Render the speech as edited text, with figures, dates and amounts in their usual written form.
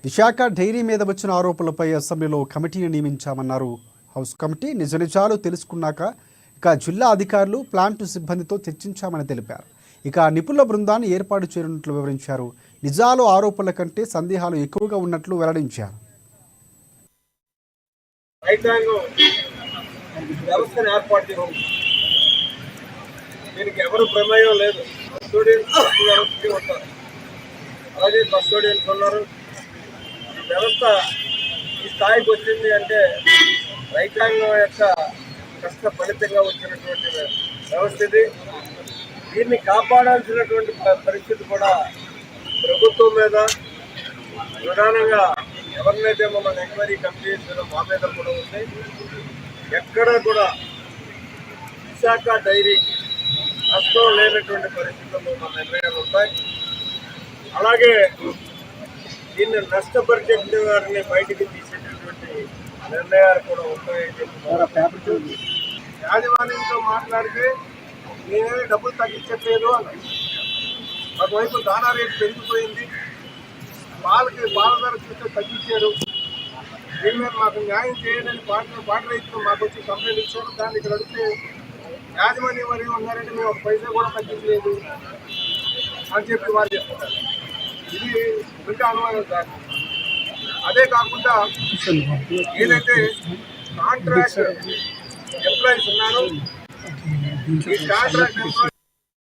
Visakha dairy మీద వచ్చిన ఆరోపణలపై అసెంబ్లీలో కమిటీని నియమించామన్నారు హౌస్ కమిటీ. నిజాలు తెలుసుకున్నాక ఇక జిల్లా అధికారులు ప్లాంట్ సిబ్బందితో చర్చించామని తెలిపారు. ఇక నిపుణుల బృందాన్ని ఏర్పాటు చేయనున్నట్లు వివరించారు. నిజాలు ఆరోపణల కంటే సందేహాలు ఎక్కువగా ఉన్నట్లు వెల్లడించారు. వ్యవస్థను ఏర్పాటు చేయాలి. దీనికి ఎవరు ప్రమేయం లేదు. కస్టోడియన్స్ ఉంటారు, అలాగే కస్టోడియన్స్ ఉన్నారు. ఈ వ్యవస్థ ఈ స్థాయికి వచ్చింది అంటే రైతాంగం యొక్క కష్ట ఫలితంగా వచ్చినటువంటి వ్యవస్థ ఇది. దీన్ని కాపాడాల్సినటువంటి పరిస్థితి కూడా ప్రభుత్వం మీద, ప్రధానంగా ఎవరినైతే మమ్మల్ని ఎంక్వైరీ కమిటీ చేసిన మా మీద కూడా ఉంది. ఎక్కడ కూడా విశాఖ డైరీ నష్టం లేనటువంటి పరిస్థితుల్లో మా నిర్ణయాలు ఉంటాయి. అలాగే దీన్ని నష్టపరిచే వారిని బయటికి తీసేటటువంటి నిర్ణయాలు కూడా ఉంటాయని చెప్పి యాజమాన్యంతో మాట్లాడితే నేనేమి డబ్బులు తగ్గించట్లేదు అని. ఒకవైపు దానా రేటు పెరిగిపోయింది, పాల ధర చూస్తే తగ్గించారు. దీని మీద మాకు న్యాయం చేయాలని పాట రైతులు మాకు వచ్చి కంప్లైంట్ ఇచ్చారు. దాన్ని ఇక్కడ అడిగితే యాజమాన్యం మరి ఉన్నారంటే మేము ఒక పైసా కూడా తగ్గించలేదు అని చెప్పి వారు చెప్తున్నారు. ఇది ఇంకా అనుమానం సార్. అదే కాకుండా ఏదైతే కాంట్రాక్ట్ ఎంప్లాయీస్ ఉన్నారో ఈ కాంట్రాక్ట్ ఎంప్లాయీస్